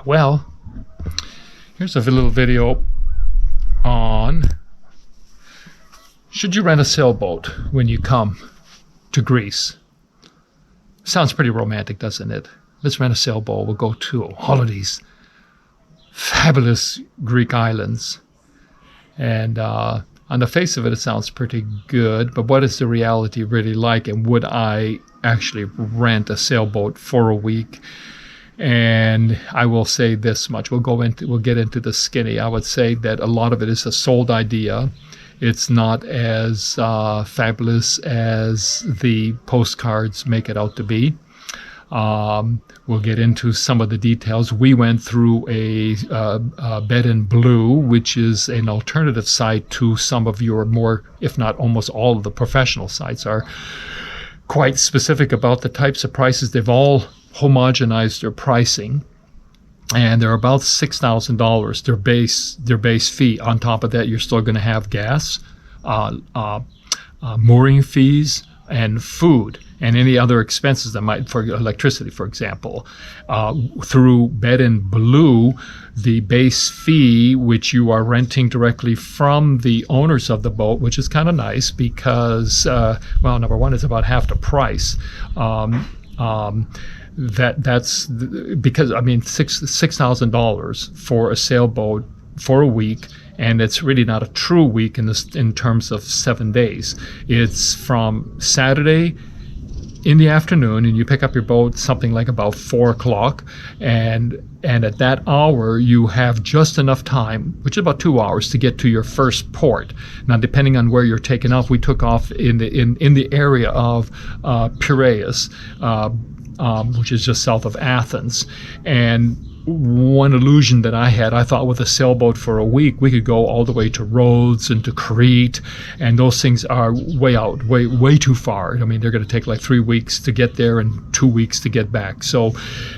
Well, here's a little video on should you rent a sailboat when you come to Greece? Sounds pretty romantic, doesn't it? Let's rent a sailboat. We'll go to all of these fabulous Greek islands. And on the face of it, it sounds pretty good. But what is the reality really like? And would I actually rent a sailboat for a week? And I will say this much. We'll get into the skinny. I would say that a lot of it is a sold idea. It's not as fabulous as the postcards make it out to be. We'll get into some of the details. We went through a Bed in Blue, which is an alternative site to some of your more, if not almost all of the professional sites are quite specific about the types of prices. They've all homogenized their pricing, and they're about $6,000, their base fee. On top of that, you're still going to have gas, mooring fees, and food, and any other expenses that might, for electricity, for example. Through Bed in Blue, the base fee, which you are renting directly from the owners of the boat, which is kind of nice because, well, number one, it's about half the price. That's because, I mean, $6,000 for a sailboat for a week, and it's really not a true week in terms of 7 days. It's from Saturday in the afternoon, and you pick up your boat something like about 4 o'clock, and at that hour you have just enough time, which is about 2 hours, to get to your first port. Now, depending on where you're taking off, we took off in the area of Piraeus, which is just south of Athens. And one illusion that I had, I thought with a sailboat for a week, we could go all the way to Rhodes and to Crete, and those things are way too far. I mean, they're going to take like 3 weeks to get there and 2 weeks to get back. So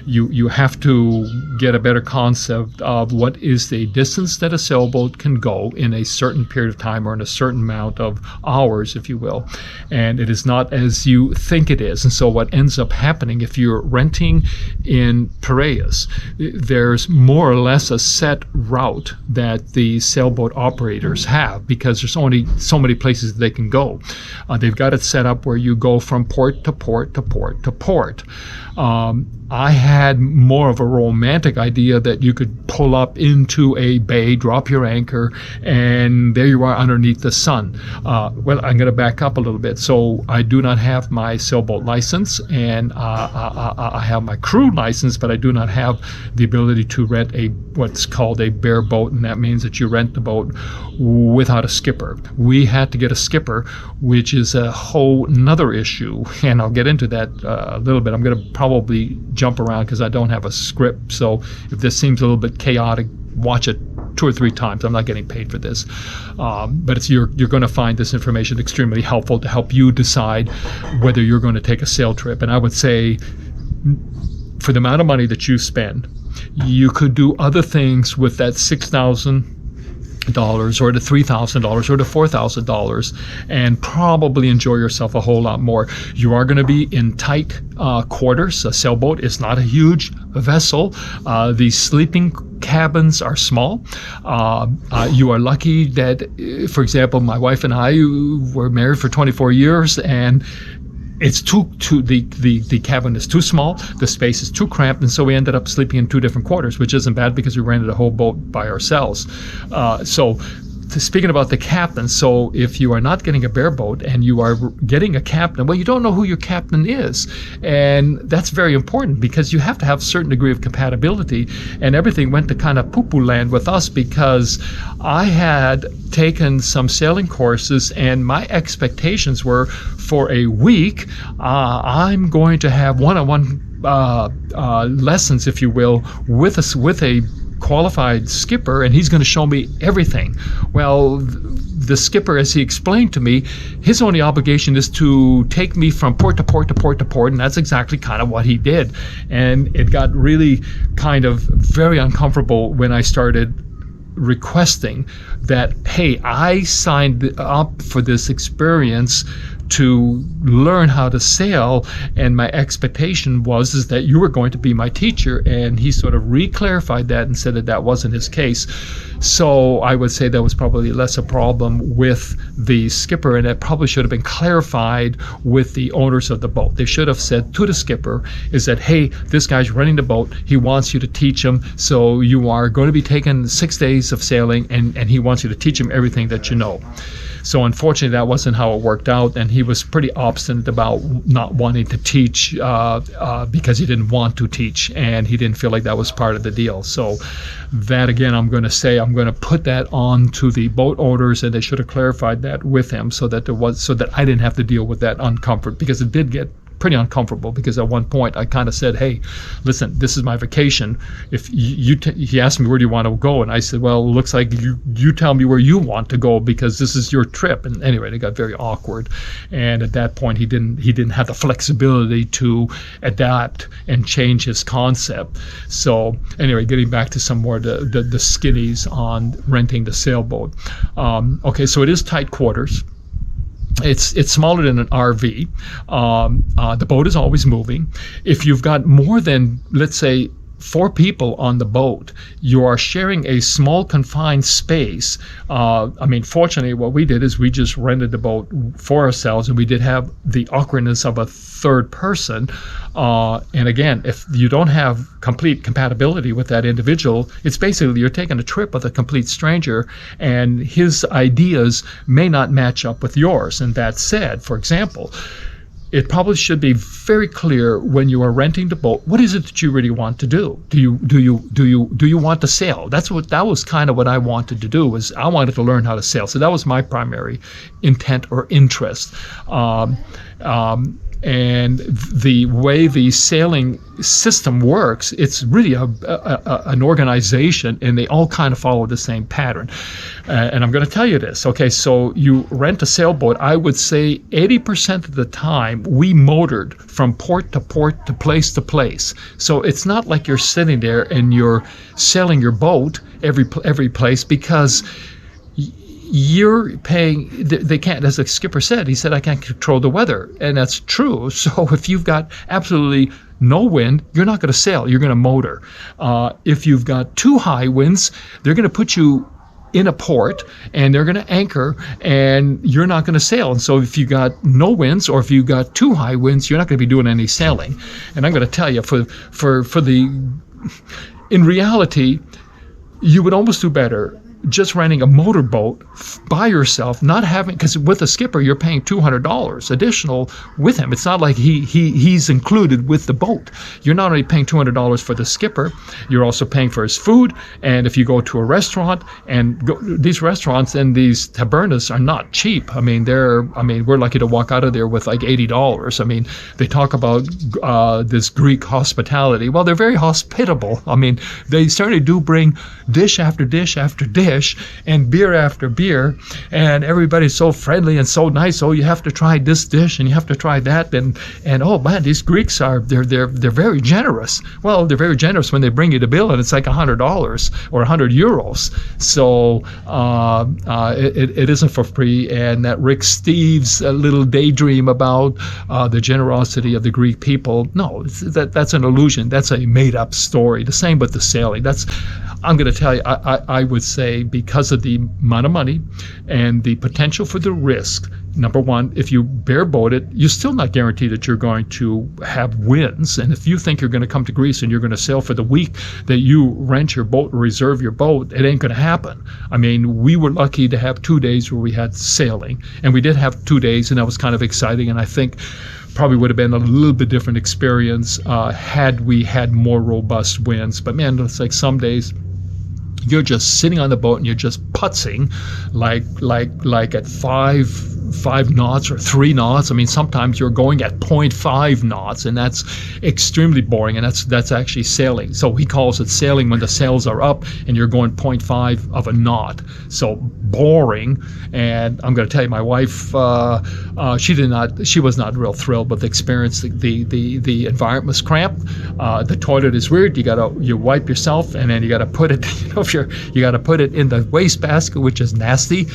you have to get a better concept of what is the distance that a sailboat can go in a certain period of time or in a certain amount of hours, if you will. And it is not as you think it is. And so what ends up happening, if you're renting in Piraeus, there's more or less a set route that the sailboat operators have, because there's only so many places they can go. They've got it set up where you go from port to port to port to port. I had more of a romantic idea that you could pull up into a bay, drop your anchor, and there you are underneath the sun. Well, I'm going to back up a little bit. So I do not have my sailboat license, and I have my crew license, but I do not have the ability to rent what's called a bareboat, and that means that you rent the boat without a skipper. We had to get a skipper, which is a whole nother issue, and I'll get into that a little bit. I'm going to probably jump around because I don't have a script, so if this seems a little bit chaotic, watch it 2 or 3 times. I'm not getting paid for this, but you're going to find this information extremely helpful to help you decide whether you're going to take a sail trip. And I would say, for the amount of money that you spend, you could do other things with that $6,000 or the $3,000 or the $4,000 and probably enjoy yourself a whole lot more. You are going to be in tight quarters. A sailboat is not a huge vessel. The sleeping cabins are small. You are lucky that, for example, my wife and I were married for 24 years, and it's the cabin is too small, the space is too cramped, and so we ended up sleeping in 2 different quarters, which isn't bad because we rented a whole boat by ourselves. Speaking about the captain, so if you are not getting a bareboat and you are getting a captain, well, you don't know who your captain is, and that's very important because you have to have a certain degree of compatibility, and everything went to kind of poo-poo land with us because I had taken some sailing courses, and my expectations were for a week, I'm going to have one-on-one lessons, if you will, with a qualified skipper, and he's going to show me everything. Well, the skipper, as he explained to me, his only obligation is to take me from port to port to port to port, and that's exactly kind of what he did. And it got really kind of very uncomfortable when I started requesting that, hey, I signed up for this experience to learn how to sail, and my expectation is that you were going to be my teacher. And he sort of re-clarified that and said that that wasn't his case. So I would say that was probably less a problem with the skipper, and it probably should have been clarified with the owners of the boat. They should have said to the skipper is that, hey, this guy's running the boat. He wants you to teach him. So you are going to be taking 6 days of sailing, and he wants you to teach him everything that you know. So unfortunately, that wasn't how it worked out, and he was pretty obstinate about not wanting to teach because he didn't want to teach, and he didn't feel like that was part of the deal. So that, again, I'm going to put that on to the boat owners, and they should have clarified that with him so that I didn't have to deal with that uncomfort, because it did get pretty uncomfortable, because at one point I kind of said, hey, listen, this is my vacation. If he asked me, where do you want to go? And I said, well, it looks like you tell me where you want to go, because this is your trip. And anyway, it got very awkward. And at that point, he didn't have the flexibility to adapt and change his concept. So anyway, getting back to some more the skinnies on renting the sailboat. Okay, so it is tight quarters. It's smaller than an RV. The boat is always moving. If you've got more than, let's say, 4 people on the boat, you are sharing a small confined space. Fortunately, what we did is we just rented the boat for ourselves, and we did have the awkwardness of a third person. And again, if you don't have complete compatibility with that individual, it's basically you're taking a trip with a complete stranger, and his ideas may not match up with yours. And that said, for example, it probably should be very clear when you are renting the boat, what is it that you really want to do? Do you want to sail? That was kind of what I wanted to do, was I wanted to learn how to sail. So that was my primary intent or interest. And the way the sailing system works, it's really an organization, and they all kind of follow the same pattern. And I'm going to tell you this. Okay, so you rent a sailboat. I would say 80% of the time we motored from port to port to place. So it's not like you're sitting there and you're sailing your boat every place, because you're paying, they can't, as the skipper said, he said, I can't control the weather. And that's true. So if you've got absolutely no wind, you're not going to sail, you're going to motor. If you've got too high winds, they're going to put you in a port, and they're going to anchor, and you're not going to sail. And so if you got no winds, or if you got too high winds, you're not going to be doing any sailing. And I'm going to tell you, in reality, you would almost do better just renting a motorboat by yourself, not having, because with a skipper you're paying $200 additional with him. It's not like he's included with the boat. You're not only paying $200 for the skipper, you're also paying for his food. And if you go to a restaurant, these restaurants and these tabernas are not cheap. We're lucky to walk out of there with like $80. They talk about this Greek hospitality. Well, they're very hospitable. They certainly do bring dish after dish after dish, and beer after beer, and everybody's so friendly and so nice. Oh, you have to try this dish, and you have to try that, and oh man, these Greeks they're very generous. Well, they're very generous when they bring you the bill, and it's like $100 or 100 euros. So it isn't for free. And that Rick Steves' little daydream about the generosity of the Greek people, no, that's an illusion. That's a made-up story. The same with the sailing. I'm going to tell you, I would say, because of the amount of money and the potential for the risk, number one, if you bareboat it, you're still not guaranteed that you're going to have winds. And if you think you're going to come to Greece and you're going to sail for the week that you rent your boat or reserve your boat, it ain't going to happen. We were lucky to have 2 days where we had sailing, and we did have 2 days, and that was kind of exciting. And I think probably would have been a little bit different experience had we had more robust winds. But man, it's like some days you're just sitting on the boat and you're just putzing like at 5 knots or 3 knots. Sometimes you're going at 0.5 knots, and that's extremely boring, and that's actually sailing. So he calls it sailing when the sails are up and you're going 0.5 of a knot. So boring. And I'm going to tell you, my wife, she was not real thrilled with the experience. The environment was cramped. The toilet is weird. You wipe yourself, and then you got to put it, you got to put it in the wastebasket, which is nasty.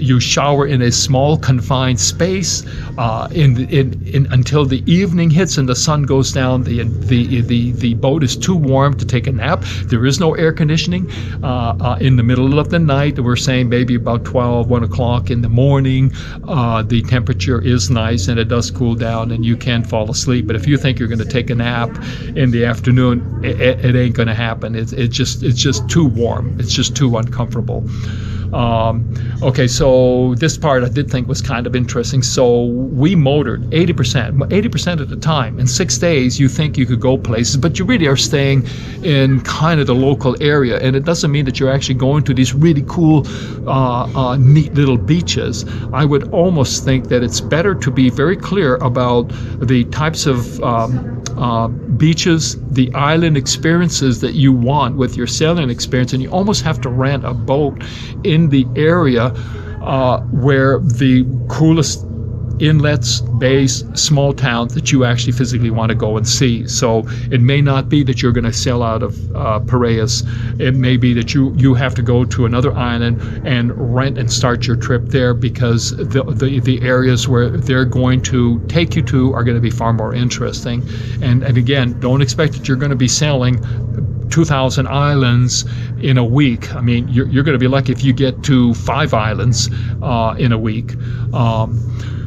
You You shower in a small confined space until the evening hits and the sun goes down. The boat is too warm to take a nap. There is no air conditioning. In the middle of the night, we're saying maybe about 12, 1 o'clock in the morning, the temperature is nice and it does cool down and you can fall asleep. But if you think you're going to take a nap in the afternoon, it ain't going to happen. It's just too warm. It's just too uncomfortable. Okay, so this part I did think was kind of interesting. So we motored 80% of the time. In 6 days, you think you could go places, but you really are staying in kind of the local area. And it doesn't mean that you're actually going to these really cool, neat little beaches. I would almost think that it's better to be very clear about the types of beaches, the island experiences that you want with your sailing experience, and you almost have to rent a boat in the area where the coolest inlets, bays, small towns that you actually physically want to go and see. So it may not be that you're going to sail out of Piraeus. It may be that you have to go to another island and rent and start your trip there, because the areas where they're going to take you to are going to be far more interesting. And again, don't expect that you're going to be sailing 2,000 islands in a week. I mean, you're going to be lucky if you get to 5 islands in a week.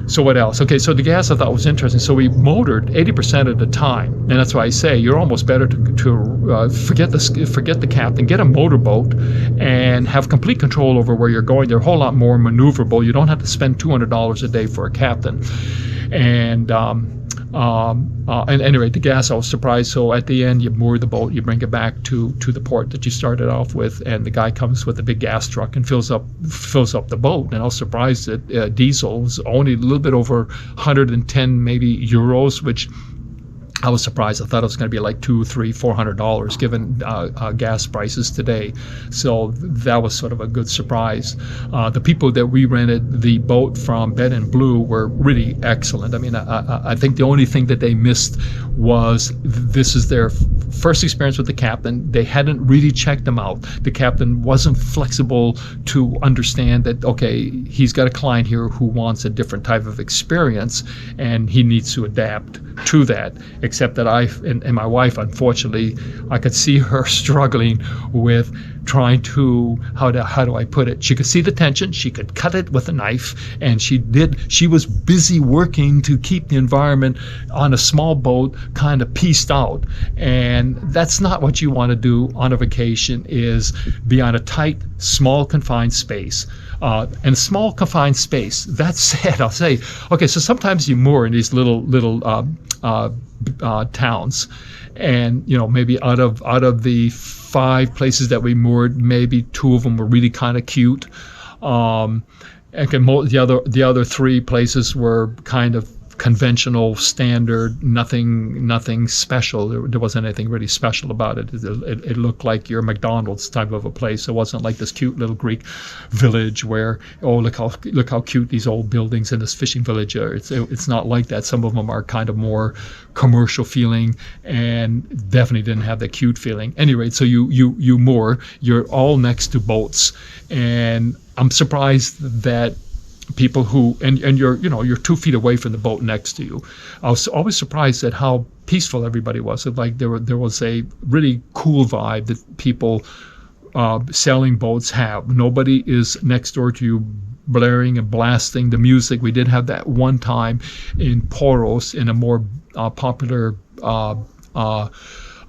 So what else? Okay, so the gas I thought was interesting. So we motored 80% of the time, and that's why I say you're almost better to forget the captain, get a motorboat, and have complete control over where you're going. They're a whole lot more maneuverable. You don't have to spend $200 a day for a captain. And at any rate, the gas, I was surprised. So at the end, you moor the boat, you bring it back to the port that you started off with, and the guy comes with a big gas truck and fills up the boat. And I was surprised that diesel was only a little bit over 110 maybe euros, which I was surprised. I thought it was going to be like $200, $300, $400 given gas prices today. So that was sort of a good surprise. The people that we rented the boat from, Bed and Blue, were really excellent. I mean, I think the only thing that they missed was this is their first experience with the captain. They hadn't really checked them out. The captain wasn't flexible to understand that, okay, he's got a client here who wants a different type of experience, and he needs to adapt to that. Except that I and my wife, unfortunately, I could see her struggling with trying to, how do I put it? She could see the tension, she could cut it with a knife, and she was busy working to keep the environment on a small boat kind of pieced out. And that's not what you want to do on a vacation, is be on a tight, small, confined space. And a small confined space, that said, I'll say, okay, so sometimes you moor in these little towns, and maybe out of the 5 places that we moored, maybe 2 of them were really kind of cute, and the other 3 places were kind of conventional, standard, nothing special. There wasn't anything really special about it. It looked like your McDonald's type of a place. It wasn't like this cute little Greek village where, oh, look how cute these old buildings in this fishing village are. It's not like that. Some of them are kind of more commercial feeling and definitely didn't have the cute feeling. Anyway, so you moor, you're all next to boats, and I'm surprised that people who and you're 2 feet away from the boat next to you. I was always surprised at how peaceful everybody was. Like there was a really cool vibe that people sailing boats have. Nobody is next door to you blaring and blasting the music. We did have that one time in Poros, in a more popular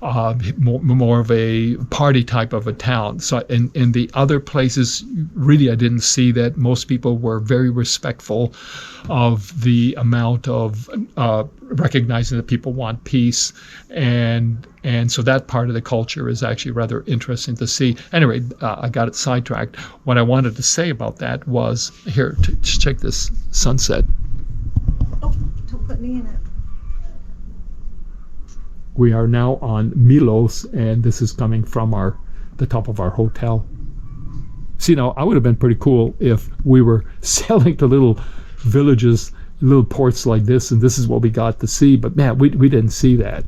more of a party type of a town. So in the other places, really, I didn't see that. Most people were very respectful of the amount of recognizing that people want peace, and so that part of the culture is actually rather interesting to see. Anyway, I got it sidetracked. What I wanted to say about that was, here, check this sunset. Oh, don't put me in it. We are now on Milos, and this is coming from the top of our hotel. See, now, I would have been pretty cool if we were sailing to little villages, little ports like this, and this is what we got to see. But man, we didn't see that.